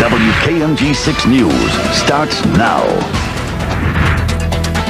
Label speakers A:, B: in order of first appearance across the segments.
A: WKMG 6 News starts now.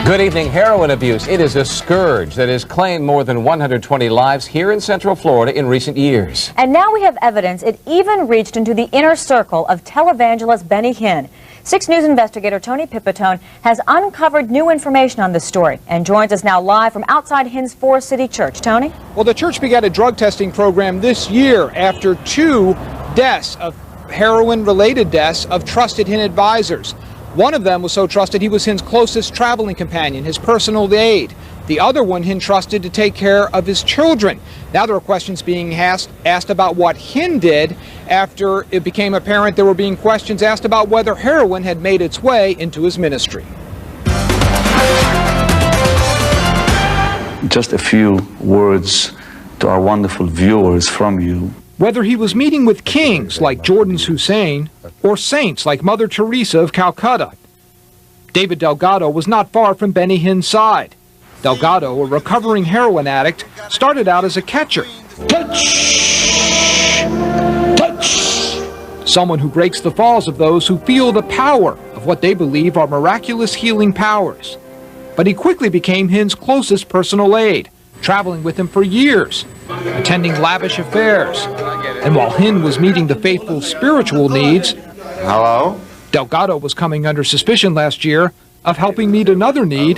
B: Good evening. Heroin abuse. It is a scourge that has claimed more than 120 lives here in Central Florida in recent years.
C: And now we have evidence it even reached into the inner circle of televangelist Benny Hinn. 6 News investigator Tony Pipitone has uncovered new information on this story and joins us now live from outside Hinn's Forest City Church. Tony?
D: Well, the church began a drug testing program this year after 2 deaths of heroin-related deaths of trusted Hinn advisors. One of them was so trusted he was Hinn's closest traveling companion, his personal aide. The other one Hinn trusted to take care of his children. Now there are questions being asked about what Hinn did after it became apparent there were being questions asked about whether heroin had made its way into his ministry.
E: Just a few words to our wonderful viewers from you.
D: Whether he was meeting with kings like Jordan's Hussein or saints like Mother Teresa of Calcutta, David Delgado was not far from Benny Hinn's side. Delgado, a recovering heroin addict, started out as a catcher. Touch! Touch! Someone who breaks the falls of those who feel the power of what they believe are miraculous healing powers. But he quickly became Hinn's closest personal aide, traveling with him for years, attending lavish affairs. And while Hinn was meeting the faithful's spiritual needs, Delgado was coming under suspicion last year of helping meet another need,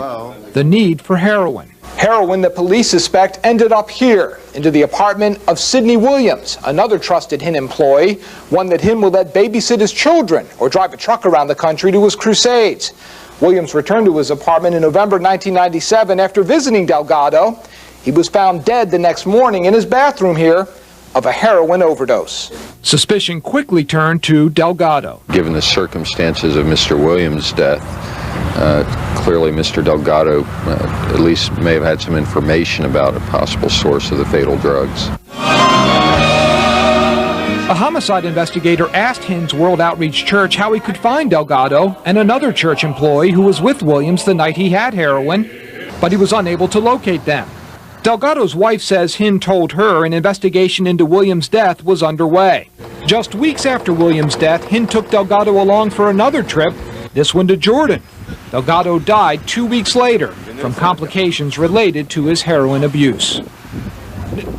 D: the need for heroin. Heroin that police suspect ended up here, into the apartment of Sidney Williams, another trusted Hinn employee, one that Hinn would let babysit his children or drive a truck around the country to his crusades. Williams returned to his apartment in November 1997 after visiting Delgado. He was found dead the next morning in his bathroom here of a heroin overdose. Suspicion quickly turned to Delgado.
F: Given the circumstances of Mr. Williams' death, clearly Mr. Delgado at least may have had some information about a possible source of the fatal drugs.
D: A homicide investigator asked Hinn's World Outreach Church how he could find Delgado and another church employee who was with Williams the night he had heroin, but he was unable to locate them. Delgado's wife says Hinn told her an investigation into Williams' death was underway. Just weeks after Williams' death, Hinn took Delgado along for another trip, this one to Jordan. Delgado died 2 weeks later from complications related to his heroin abuse.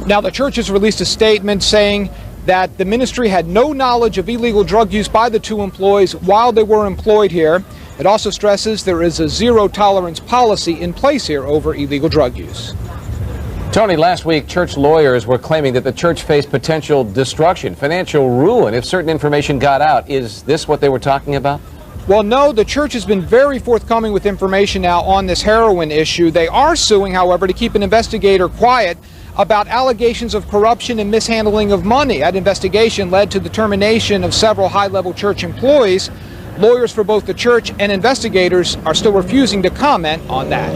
D: Now, the church has released a statement saying that the ministry had no knowledge of illegal drug use by the 2 employees while they were employed here. It also stresses there is a zero-tolerance policy in place here over illegal drug use.
B: Tony, last week, church lawyers were claiming that the church faced potential destruction, financial ruin, if certain information got out. Is this what they were talking about?
D: Well, no, the church has been very forthcoming with information now on this heroin issue. They are suing, however, to keep an investigator quiet about allegations of corruption and mishandling of money. That investigation led to the termination of several high-level church employees. Lawyers for both the church and investigators are still refusing to comment on that.